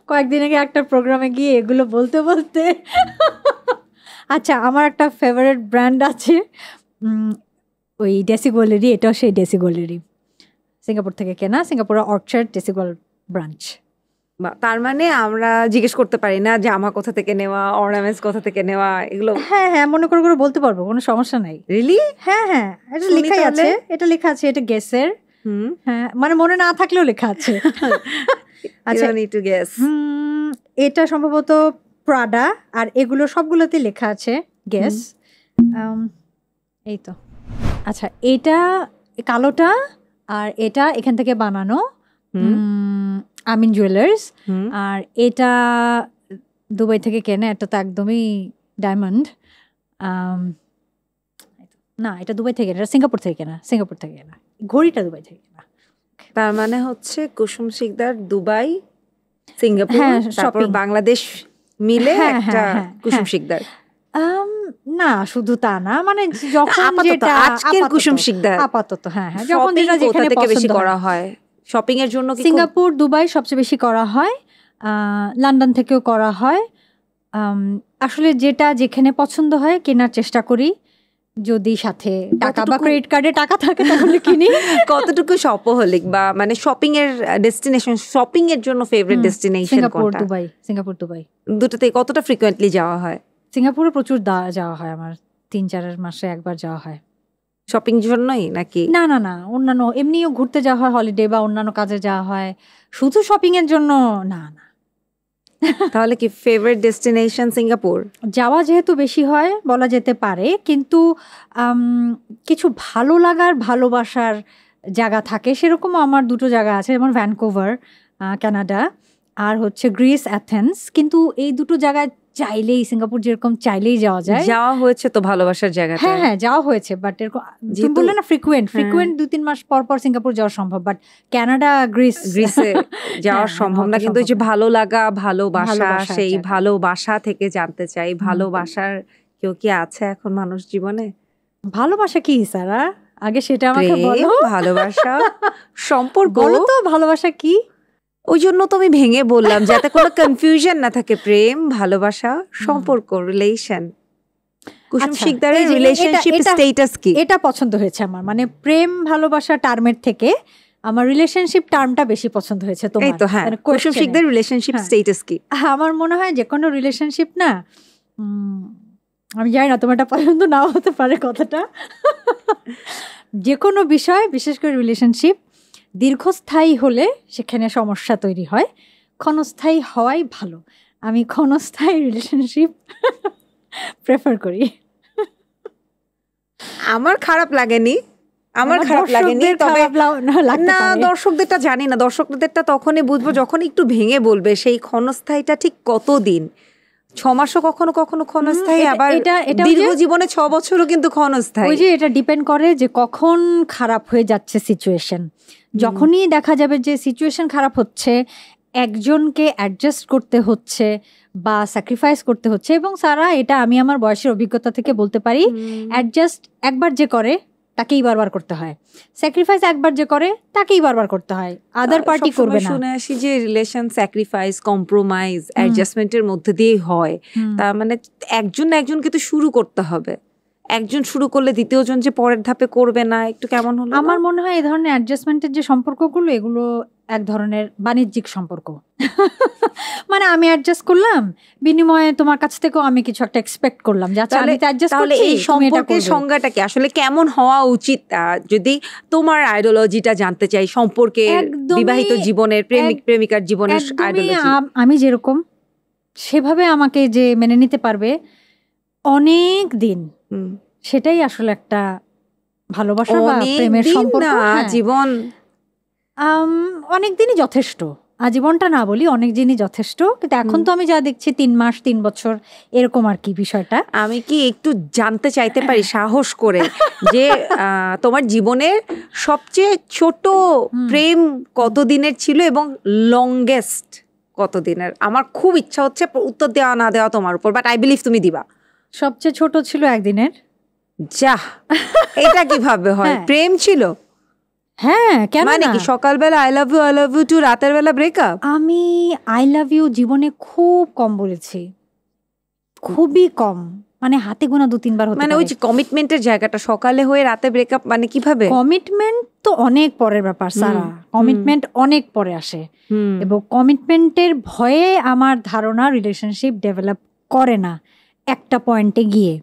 কয়েকদিন আগে একটা প্রোগ্রামে গিয়ে এগুলো বলতে বলতে আচ্ছা, আমার একটা ফেভারিট ব্র্যান্ড আছে, ওই ডেসিগোলেরই, এটাও সেই ডেসিগোলেরই, সিঙ্গাপুর থেকে কেনা, সিঙ্গাপুরের অর্চার্ড ডেসিগোল ব্রাঞ্চ।
তার মানে আমরা জিজ্ঞেস করতে পারি না জামা কোথা থেকে নেওয়া, অর্নামেন্টস কোথা থেকে নেওয়া, এগুলো?
হ্যাঁ হ্যাঁ, মনে করে করে বলতে পারবো, কোনো সমস্যা নাই।
রিলি?
হ্যাঁ হ্যাঁ, এটা লেখাই আছে, এটা লেখা আছে, এটা গেসের। হ্যাঁ, মানে মনে না থাকলেও লেখা আছে। আচ্ছা, এটা সম্ভবত প্রাডা, আর এগুলো সবগুলোতে লেখা আছে গেস। এই তো। আচ্ছা, এটা কালোটা, আর এটা এখান থেকে বানানো, আমিন জুয়েলার্স। আর এটা দুবাই থেকে কেনা, এটা তো একদমই ডায়মন্ড। না, এটা দুবাই থেকে, এটা সিঙ্গাপুর থেকে কেনা, সিঙ্গাপুর থেকে কেনা। ঘড়িটা দুবাই থেকে কেনা।
তার মানে হচ্ছে কুসুম শিকদার দুবাই, সিঙ্গাপুর, তারপর বাংলাদেশ মিলে একটা কুসুম শিকদার।
না, শুধু তা না, মানে যখন যেটা
আজকের কুসুম শিকদার
আপাতত, হ্যাঁ হ্যাঁ, যখন যেটা যেখানে
বেশি করা হয় শপিং এর জন্য,
সিঙ্গাপুর দুবাই সবচেয়ে বেশি করা হয়, লন্ডন থেকেও করা হয়। আসলে যেটা যেখানে পছন্দ হয় কেনার চেষ্টা করি, যদি সাথে টাকা বা ক্রেডিট কার্ডে টাকা থাকে তাহলে কিনি।
কতটুকু শপোহলিক বা মানে শপিং এর ডেস্টিনেশন, শপিং এর জন্য ফেভারিট ডেস্টিনেশন কোনটা?
দুবাই। সিঙ্গাপুর দুবাই
দুটোতে কতটা ফ্রিকোয়েন্টলি যাওয়া হয়?
সিঙ্গাপুরে প্রচুর যাওয়া হয় আমার, 3-4 মাসে একবার যাওয়া হয়।
শপিং জন্যই নাকি?
না না না, অন্যান্য এমনিও ঘুরতে যাওয়া হয়, হলিডে বা অন্যান্য কাজে যাওয়া হয়, শুধু শপিং এর জন্য না না।
তাহলে কি ফেভারিট ডেস্টিনেশন সিঙ্গাপুর?
যাওয়া যেহেতু বেশি হয় বলা যেতে পারে, কিন্তু কিছু ভালো লাগার, ভালোবাসার জায়গা থাকে, সেরকমও আমার দুটো জায়গা আছে, যেমন ভ্যানকুভার কানাডা, আর হচ্ছে গ্রিস, অ্যাথেন্স। কিন্তু এই দুটো জায়গায় চাইলেই, সিঙ্গাপুর যেরকম চাইলেই যাওয়া যায়।
যাওয়া হয়েছে তো ভালোবাসার জায়গাটা?
হ্যাঁ হ্যাঁ, যাওয়া হয়েছে, বাট এরকম তুমি বললে না ফ্রিকুয়েন্ট 2-3 মাস পর পর সিঙ্গাপুর যাওয়া সম্ভব, বাট কানাডা, গ্রিসে
যাওয়া সম্ভব না। কিন্তু এই যে ভালো লাগা, ভালোবাসা, সেই ভালোবাসা থেকে জানতে চাই, ভালোবাসার কেউ কি আছে এখন মানুষ জীবনে?
ভালোবাসা কি সারা, আগে সেটা আমাকে বলো।
ভালোবাসা সম্পর্ক,
বলো তো ভালোবাসা কি?
ওই জন্য তো আমি ভেঙে বললাম, যাতে কোনো কনফিউশন না থাকে। প্রেম, ভালোবাসা, সম্পর্ক, রিলেশন। কুসুম শিকদারের রিলেশনশিপ স্ট্যাটাস কি?
এটা পছন্দ হয়েছে আমার, মানে প্রেম ভালোবাসা টার্মের থেকে আমার রিলেশনশিপ টার্মটা বেশি পছন্দ হয়েছে তোমার।
এই তো, হ্যাঁ, কুসুম শিকদারের রিলেশনশিপ স্ট্যাটাস কি?
আমার মনে হয় যে কোনো রিলেশনশিপ না, আমি জানি না তোমার এটা পছন্দ নাও হতে পারে কথাটা, যে কোনো বিষয়, বিশেষ করে রিলেশনশিপ দীর্ঘস্থায়ী হলে সেখানে সমস্যা তৈরি হয়, ক্ষণস্থায়ী হওয়াই ভালো। আমি ক্ষণস্থায়ী রিলেশনশিপ প্রেফার করি।
আমার খারাপ লাগেনি, তবে না, দর্শকদেরটা জানি না, দর্শকদেরটা তখনই বুঝবো যখন একটু ভেঙে বলবে। সেই ক্ষণস্থায়ীটা ঠিক কতদিন? 6 মাসও কখনো কখনো ক্ষণস্থায়ী, আবার দীর্ঘ জীবনে 6 বছরও কিন্তু ক্ষণস্থায়ী।
ওই যে এটা ডিপেন্ড করে যে কখন খারাপ হয়ে যাচ্ছে সিচুয়েশন। যখনই দেখা যাবে যে সিচুয়েশন খারাপ হচ্ছে, একজনকে অ্যাডজাস্ট করতে হচ্ছে বা স্যাক্রিফাইস করতে হচ্ছে, এবং সারা এটা আমি আমার বয়সের অভিজ্ঞতা থেকে বলতে পারি, অ্যাডজাস্ট একবার যে করে তাকেই বারবার করতে হয়, স্যাক্রিফাইস একবার যে করে তাকেই বারবার করতে হয়, আদার পার্টি করবে না।
শুনে আসি যে রিলেশন স্যাক্রিফাইস, কম্প্রোমাইজ, অ্যাডজাস্টমেন্টের মধ্যে দিয়েই হয়। তার মানে একজনকে তো শুরু করতে হবে, একজন শুরু করলে দ্বিতীয়জন যে পরের ধাপে করবে না, একটু কেমন হলো?
আমার মনে হয় এই ধরনের অ্যাডজাস্টমেন্টের যে সম্পর্কগুলো, এগুলো এক ধরনের বাণিজ্যিক সম্পর্ক। মানে আমি অ্যাডজাস্ট করলাম, বিনিময়ে তোমার কাছ থেকেও আমি কিছু একটা এক্সপেক্ট করলাম,
তাহলে এই সম্পর্কের সংজ্ঞাটা কি আসলে কেমন হওয়া উচিত? যদি তোমার আইডিওলজিটা জানতে চাই, সম্পর্কের, বিবাহিত জীবনের, প্রেমিক প্রেমিকার জীবনের আইডিওলজি।
আমি যেরকম সেভাবে আমাকে যে মেনে নিতে পারবে অনেক দিন, সেটাই আসলে একটা ভালোবাসা বা
অনেক
প্রেমের
দিন
সম্পর্ক,
না,
হ্যাঁ।
জীবন।
অনেক দিনই যথেষ্ট, আজীবনটা না বলি, অনেক দিনই যথেষ্ট। কিন্তু এখন তো আমি যা দেখছি 3 মাস 3 বছর এরকম আর কি বিষয়টা।
আমি কি একটু জানতে চাইতে পারি সাহস করে যে তোমার জীবনের সবচেয়ে ছোট প্রেম কতদিনের ছিল এবং লংগেস্ট কতদিনের? আমার খুব ইচ্ছা হচ্ছে উত্তর দেওয়া না দেওয়া তোমার উপর, বাট আই বিলিভ তুমি দিবা।
সবচেয়ে ছোট ছিল 1 দিনের।
যা, এটা কিভাবে হয়? প্রেম ছিল?
হ্যাঁ, কেন
মানে
না?
কি সকালবেলা আই লাভ ইউ টু, রাতের বেলা ব্রেকআপ?
আমি আই লাভ ইউ জীবনে খুব কম বলেছি, খুবই কম, মানে হাতে গোনা 2-3 বার হতে
মানে ওই যে কমিটমেন্টের জায়গাটা সকালে হয়ে রাতে ব্রেকআপ, মানে কিভাবে?
কমিটমেন্ট তো অনেক পরের ব্যাপার সারা, কমিটমেন্ট অনেক পরে আসে এবং কমিটমেন্টের ভয়ে আমার ধারণা রিলেশনশিপ ডেভেলপ করে না একটা পয়েন্টে গিয়ে।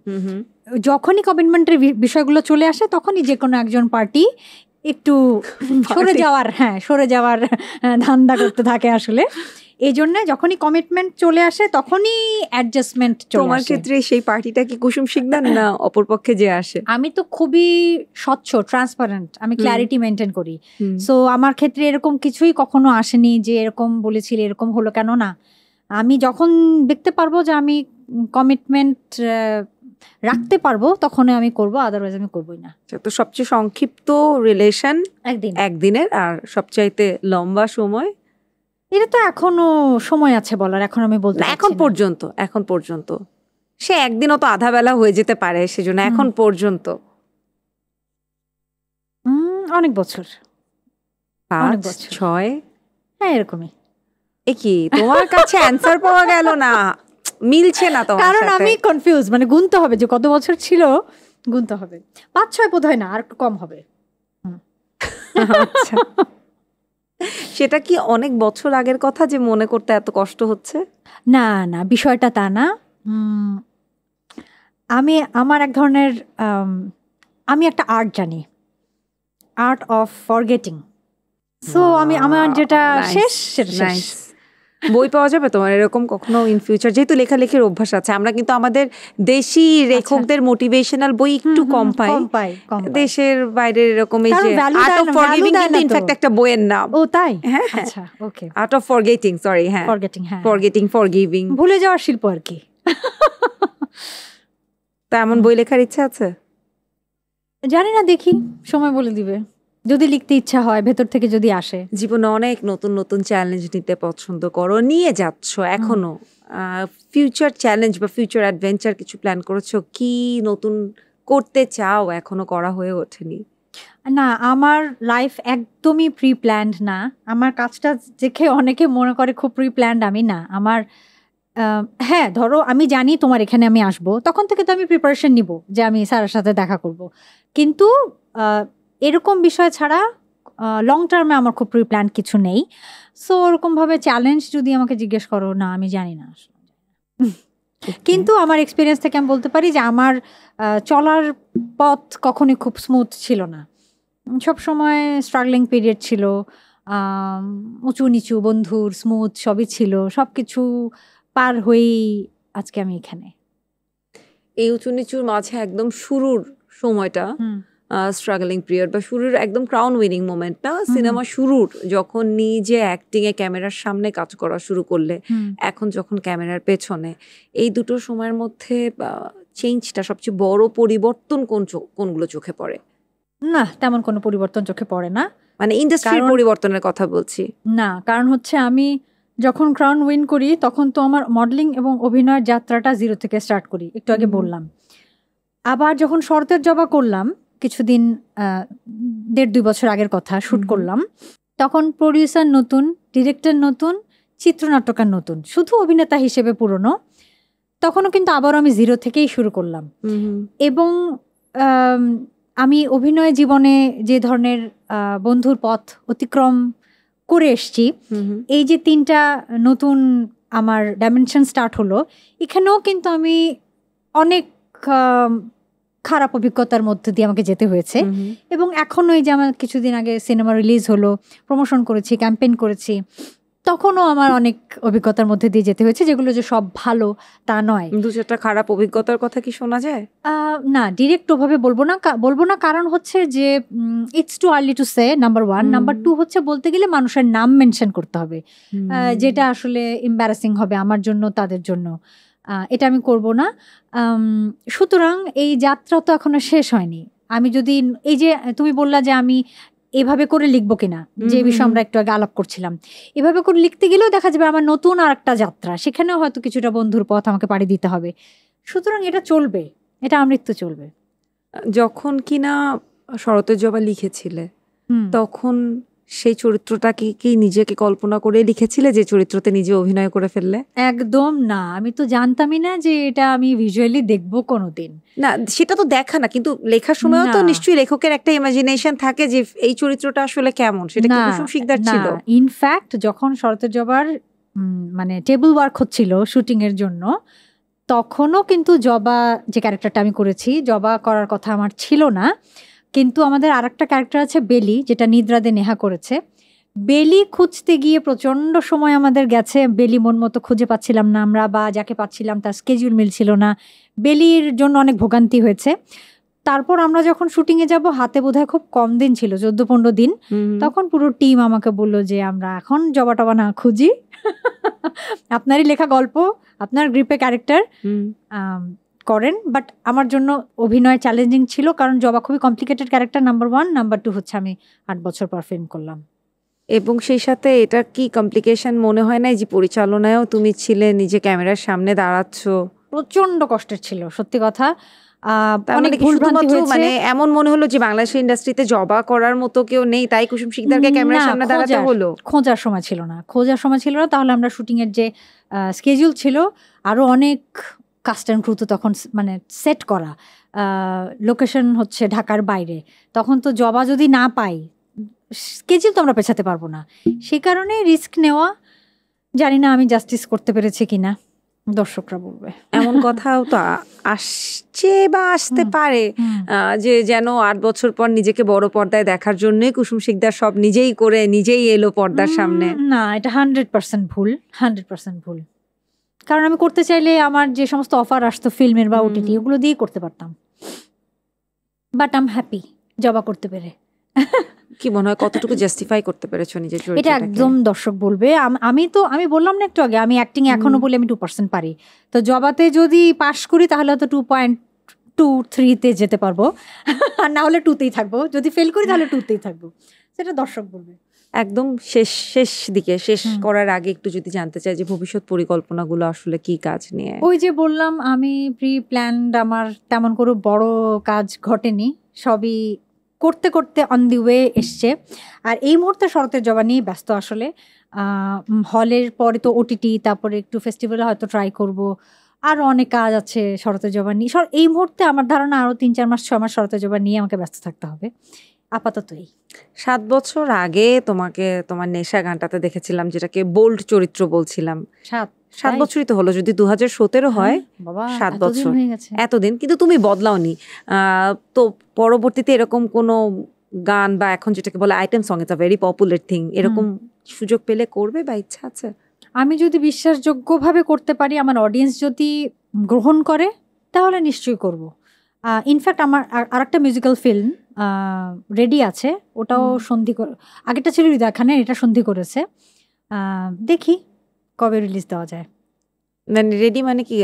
যখনই কমিটমেন্টের বিষয়গুলো চলে আসে তখনই যে কোনো একজন পার্টি একটু সরে যাওয়ার ধান্দা করতে থাকে আসলে। এই জন্য যখনই কমিটমেন্ট চলে আসে তখনই অ্যাডজাস্টমেন্ট চলে আসে।
তোমার ক্ষেত্রে সেই পার্টিটা কি কুসুম শিকদার না অপরপক্ষে যে আসে?
আমি তো খুবই স্বচ্ছ, ট্রান্সপারেন্ট, আমি ক্ল্যারিটি মেনটেন করি। সো আমার ক্ষেত্রে এরকম কিছুই কখনো আসেনি যে এরকম বলেছিলে এরকম হলো কেন। না, আমি যখন দেখতে পারবো যে আমি কমিটমেন্ট রাখতে পারবো তখন আমি করব, আদারওয়াইজ আমি করবোই না।
তো সবচেয়ে সংক্ষিপ্ত রিলেশন একদিনের, আর সবচাইতে লম্বা সময়?
এটা তো এখনো সময় আছে বলার, এখন আমি বলতে
এখন পর্যন্ত সে একদিনও তো আধা বেলা হয়ে যেতে পারে, সেজন্য এখন পর্যন্ত
অনেক বছর,
5-6,
হ্যাঁ এরকমই।
কি তোমার কাছে অ্যানসার পাওয়া গেল না, মিলছে না তোমার সাথে?
কারণ আমি কনফিউজ, মানে গুনতে হবে যে কত বছর ছিল, গুনতে হবে। 5-6 বোধহয় না, আর একটু কম হবে।
আচ্ছা, সেটা কি অনেক বছর আগের কথা যে মনে করতে এত কষ্ট হচ্ছে?
না না, বিষয়টা তা না। আমার এক ধরনের আমি একটা আর্ট জানি, আর্ট অফ ফরগেটিং। সো আমার যেটা শেষ সেটা শেষ।
বই পাওয়া যাবে তোমার এরকম কখনো ইন ফিউচার? যেহেতু লেখালেখির অভ্যাস আছে, আমরা কিন্তু আমাদের দেশি লেখকদের মোটিভেশনাল বই একটু কম পাই, দেশের বাইরের এরকম এই যে আর্ট অফ ফরগিভিং, কিন্তু ইনফ্যাক্ট একটা বইয়ের নাম।
ও তাই?
হ্যাঁ,
আচ্ছা, ওকে।
আর্ট অফ ফরগেটিং, সরি, হ্যাঁ, ফরগেটিং, ফরগিভিং,
ভুলে যাওয়ার শিল্প আর কি।
তা এমন বই লেখার ইচ্ছা আছে?
জানি না, দেখি, সময় বলে দিবে। যদি লিখতে ইচ্ছা হয় ভেতর থেকে যদি আসে।
জীবনে অনেক নতুন নতুন চ্যালেঞ্জ নিতে পছন্দ করো, নিয়ে যাচ্ছ এখনো। ফিউচার চ্যালেঞ্জ বা ফিউচার অ্যাডভেঞ্চার কিছু প্ল্যান করেছো? কি নতুন করতে চাও, এখনো করা হয়ে ওঠেনি?
না, আমার লাইফ একদমই প্রি প্ল্যান্ড না। আমার কাজটা দেখে অনেকে মনে করে খুব প্রি প্ল্যান্ড, আমি না। আমার হ্যাঁ, ধরো আমি জানি তোমার এখানে আমি আসবো, তখন থেকে তো আমি প্রিপারেশন নিব যে আমি স্যারের সাথে দেখা করব। কিন্তু এরকম বিষয় ছাড়া লং টার্মে আমার খুব প্রি প্ল্যান কিছু নেই। সো ওরকমভাবে চ্যালেঞ্জ যদি আমাকে জিজ্ঞেস করো, না, আমি জানি না। কিন্তু আমার এক্সপিরিয়েন্স থেকে আমি বলতে পারি যে আমার চলার পথ কখনোই খুব স্মুথ ছিল না, সবসময় স্ট্রাগলিং পিরিয়ড ছিল, উঁচু নিচু, বন্ধুর স্মুথ সবই ছিল, সব কিছু পার হয়েই আজকে আমি এখানে।
এই উঁচু নিচুর মাঝে একদম শুরুর সময়টা, স্ট্রাগলিং পিরিয়ড বা শুরুর একদম ক্রাউন উইনিং মোমেন্টটা, সিনেমা শুরুর যখন নিজে অ্যাক্টিং এ ক্যামেরার সামনে কাজ করা শুরু করলে, এখন যখন ক্যামেরার পেছনে, এই দুটো সময়ের মধ্যে চেঞ্জটা, সবচেয়ে বড় পরিবর্তন কোনগুলো চোখে পড়ে?
না, তেমন কোনো পরিবর্তন চোখে পড়ে না।
মানে ইন্ডাস্ট্রির পরিবর্তনের কথা বলছি
না, কারণ হচ্ছে আমি যখন ক্রাউন উইন করি তখন তো আমার মডেলিং এবং অভিনয়ের যাত্রাটা 0 থেকে স্টার্ট করি, একটু আগে বললাম। আবার যখন শরতের জবা করলাম, কিছুদিন 1.5-2 বছর আগের কথা, শুট করলাম, তখন প্রডিউসার নতুন, ডিরেক্টর নতুন, চিত্রনাট্যকার নতুন, শুধু অভিনেতা হিসেবে পুরনো। তখনও কিন্তু আবারও আমি 0 থেকেই শুরু করলাম। এবং আমি অভিনয় জীবনে যে ধরনের বন্ধুর পথ অতিক্রম করে এসছি, এই যে 3টা নতুন আমার ডাইমেনশন স্টার্ট হলো, এখানেও কিন্তু আমি অনেক খারাপ অভিজ্ঞতার মধ্যে দিয়ে আমাকে যেতে হয়েছে। এবং এখনও এই যে আমার কিছুদিন আগে সিনেমা রিলিজ হলো, প্রমোশন করেছি, ক্যাম্পেইন করেছি, তখনও আমার অনেক অভিজ্ঞতার মধ্যে দিয়ে যেতে হয়েছে, যেগুলো যে সব ভালো তা নয়।
2-4টা খারাপ অভিজ্ঞতার কথা কি শোনা যায়?
না, ডিরেক্ট ওভাবে বলবো না, কারণ হচ্ছে যে it's too early to say, number 1। Number 2 হচ্ছে বলতে গেলে মানুষের নাম মেনশন করতে হবে, যেটা আসলে এম্বারাসিং হবে আমার জন্য, তাদের জন্য। এটা আমি করব না। সুতরাং এই যাত্রা তো এখনো শেষ হয়নি। আমি যদি এই যে তুমি বললা যে আমি এভাবে করে লিখবো কিনা, যে বিষয়ে আমরা একটু আগে আলাপ করছিলাম, এভাবে করে লিখতে গেলেও দেখা যাবে আমার নতুন আর একটা যাত্রা, সেখানেও হয়তো কিছুটা বন্ধুর পথ আমাকে পাড়ি দিতে হবে। সুতরাং এটা চলবে, এটা আমৃত্যু চলবে।
যখন কিনা শরতের জবা লিখেছিলে, তখন সেই চরিত্রটাকে কি নিজেকে কল্পনা করে লিখেছিলে, যে চরিত্রতে নিজে অভিনয় করে ফেললে?
একদম না, আমি তো জানতামই না যে এটা আমি ভিজুয়ালি দেখবো কোনোদিন।
না, সেটা তো দেখা না, কিন্তু লেখার সময়ও তো নিশ্চয়ই লেখকের একটা ইমাজিনেশন থাকে যে এই চরিত্রটা আসলে কেমন, সেটা কি কুসুম শিকদার ছিল?
ইনফ্যাক্ট যখন শরতের জবার মানে টেবিল ওয়ার্ক হচ্ছিল শুটিং এর জন্য, তখনও কিন্তু জবা যে ক্যারেক্টারটা আমি করেছি, জবা করার কথা আমার ছিল না। কিন্তু আমাদের আরেকটা ক্যারেক্টার আছে বেলি, যেটা নিদ্রা দে নেহা করেছে। বেলি খুঁজতে গিয়ে প্রচণ্ড সময় আমাদের গেছে, বেলি মন মতো খুঁজে পাচ্ছিলাম না আমরা, বা যাকে পাচ্ছিলাম তার স্কেডিউল মিলছিল না, বেলির জন্য অনেক ভোগান্তি হয়েছে। তারপর আমরা যখন শুটিংয়ে যাব, হাতে বোধহয় খুব কম দিন ছিল, 14-15 দিন, তখন পুরো টিম আমাকে বললো যে আমরা এখন জবা টবা না খুঁজি, আপনারই লেখা গল্প, আপনার গ্রিপে ক্যারেক্টার করেন। বাট আমার জন্য অভিনয় চ্যালেঞ্জিং ছিল, কারণ জবা খুবই কমপ্লিকেটেড ক্যারেক্টার, নাম্বার 1। নাম্বার 2 হচ্ছে আমি 8 বছর পর ফিল্ম করলাম।
এবং সেই সাথে এটা কি কমপ্লিকেশন মনে হয় না যে পরিচালনায়ও তুমি ছিলে, নিজে ক্যামেরার সামনে দাঁড়াচ্ছ?
প্রচন্ড কষ্টের ছিল, সত্যি কথা।
মানে এমন মনে হলো যে বাংলাদেশের ইন্ডাস্ট্রিতে জবা করার মতো কেউ নেই, তাই কুসুম শিকদারকে ক্যামেরার সামনে দাঁড়াতে হলো?
খোঁজার সময় ছিল না, তাহলে আমরা শুটিং এর যে স্কেডিউল ছিল, আরো অনেক কাস্ট অ্যান্ড ক্রু তো তখন মানে সেট করা, লোকেশন হচ্ছে ঢাকার বাইরে, তখন তো জবা যদি না পাই স্কেজিউল তো আমরা পেছাতে পারবো না। সেই কারণে রিস্ক নেওয়া। জানি না আমি জাস্টিস করতে পেরেছি কিনা, দর্শকরা বলবে।
এমন কথাও তো আসছে বা আসতে পারে যে যেন 8 বছর পর নিজেকে বড় পর্দায় দেখার জন্যই কুসুম শিকদার সব নিজেই করে নিজেই এলো পর্দার সামনে।
না, এটা 100% ভুল, 100% ভুল। কারণ আমি করতে চাইলে আমার যে সমস্ত অফার আসতো ফিল্মের বা ওটিটি, ওগুলো দিয়ে করতে পারতাম। বাট আই এম হ্যাপি জবা করতে পেরে।
কি মনে হয় কতটুকু জাস্টিফাই করতে পেরেছো নিজের চরিত্রটাকে?
এটা একদম দর্শক বলবে। আমি বললাম না একটু আগে, আমি অ্যাক্টিং এখনো বলি আমি 2% পারি। তো জবাতে যদি পাশ করি তাহলে তো 2.23-তে যেতে পারবো, আর না হলে 2তেই থাকবো। যদি ফেল করি তাহলে 2তেই থাকবো, সেটা দর্শক বলবে।
একদম শেষ দিকে, শেষ করার আগে একটু যদি জানতে চাই যে ভবিষ্যৎ পরিকল্পনাগুলো আসলে কি কাজ নিয়ে?
ওই যে বললাম আমি প্রি প্ল্যান্ড, আমার তেমন কোনো বড় কাজ ঘটেনি, সবই করতে করতে অন দি ওয়ে এসছে। আর এই মুহূর্তে শরতের জবা নিয়ে ব্যস্ত আসলে। হলের পরে তো ওটিটি, তারপরে একটু ফেস্টিভ্যালে হয়তো ট্রাই করব, আরও অনেক কাজ আছে শরতের জবা নিয়ে। এই মুহূর্তে আমার ধারণা আরও 3-4 মাস 6 মাস শরতের জবা নিয়ে আমাকে ব্যস্ত থাকতে হবে আপাততই।
7 বছর আগে তোমাকে তোমার নেশা গানটাতে দেখেছিলাম, যেটাকে বোল্ড চরিত্র বলছিলাম। 7 বছরই তো হলো, যদি 2017 হয় 7 বছর এতদিন, কিন্তু তুমি বদলাওনি। তো পরবর্তীতে এরকম কোনো গান বা এখন যেটাকে বলে item song, it's a very popular thing, এরকম সুযোগ পেলে করবে বা ইচ্ছা আছে?
আমি যদি বিশ্বাসযোগ্যভাবে করতে পারি, আমার অডিয়েন্স যদি গ্রহণ করে, তাহলে নিশ্চয়ই করব। ইনফ্যাক্ট আমার আরেকটা মিউজিক্যাল ফিল্ম রেডি আছে, ওটাও সন্ধি আগেটা ছিল হৃদয় খানের, এটা সন্ধি করেছে। দেখি কবে রিলিজ দেওয়া যায়।
মানে রেডি মানে কি?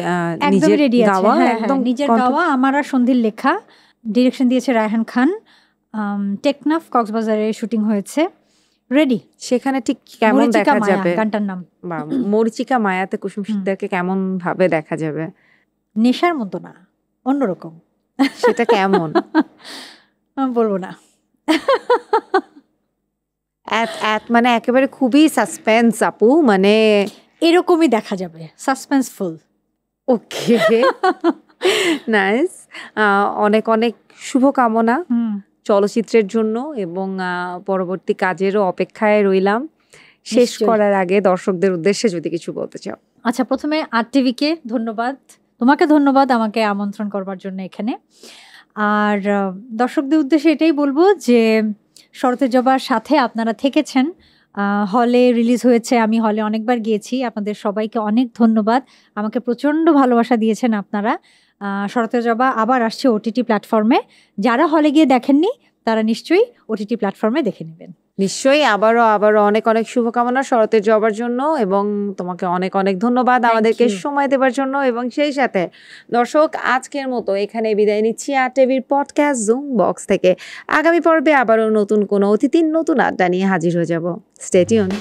একদম রেডি আছে, একদম নিজের গাওয়া, আমার আর সন্ধির লেখা। ডিরেকশন দিয়েছে রায়হান খান। টেকনাফ কক্সবাজারে শুটিং হয়েছে, রেডি।
সেখানে ঠিক কেমন দেখা যাবে
গানটার নাম?
মরিচিকা মায়াতে কুসুম শিকদারকে কেমন ভাবে দেখা যাবে?
নেশার মতো না, অন্যরকম।
সেটা কেমন
বলবো না।
মানে একেবারে খুবই সাসপেন্স আপু, মানে
এরকমই দেখা যাবে, সাসপেন্সফুল।
ওকে, নাইস। অনেক অনেক শুভকামনা চলচ্চিত্রের জন্য, এবং পরবর্তী কাজেরও অপেক্ষায় রইলাম। শেষ করার আগে দর্শকদের উদ্দেশ্যে যদি কিছু বলতে চাও।
আচ্ছা, প্রথমে আরটিভিকে ধন্যবাদ, তোমাকে ধন্যবাদ আমাকে আমন্ত্রণ করবার জন্য এখানে। আর দর্শকদের উদ্দেশ্যে এটাই বলবো যে শরতের জবার সাথে আপনারা থেকেছেন, হলে রিলিজ হয়েছে, আমি হলে অনেকবার গিয়েছি। আপনাদের সবাইকে অনেক ধন্যবাদ, আমাকে প্রচণ্ড ভালোবাসা দিয়েছেন আপনারা। শরতের জবা আবার আসছে ওটিটি প্ল্যাটফর্মে, যারা হলে গিয়ে দেখেননি তারা নিশ্চয়ই ওটিটি প্ল্যাটফর্মে দেখে নেবেন।
নিশ্চয়ই। আবারও অনেক অনেক শুভকামনা শরতের জবার জন্য, এবং তোমাকে অনেক অনেক ধন্যবাদ আমাদেরকে সময় দেওয়ার জন্য। এবং সেই সাথে দর্শক, আজকের মতো এখানে বিদায় নিচ্ছি টিভির পডকাস্ট জুম বক্স থেকে। আগামী পর্বে আবারও নতুন কোনো অতিথির নতুন আড্ডা নিয়ে হাজির হয়ে যাব। Stay tuned.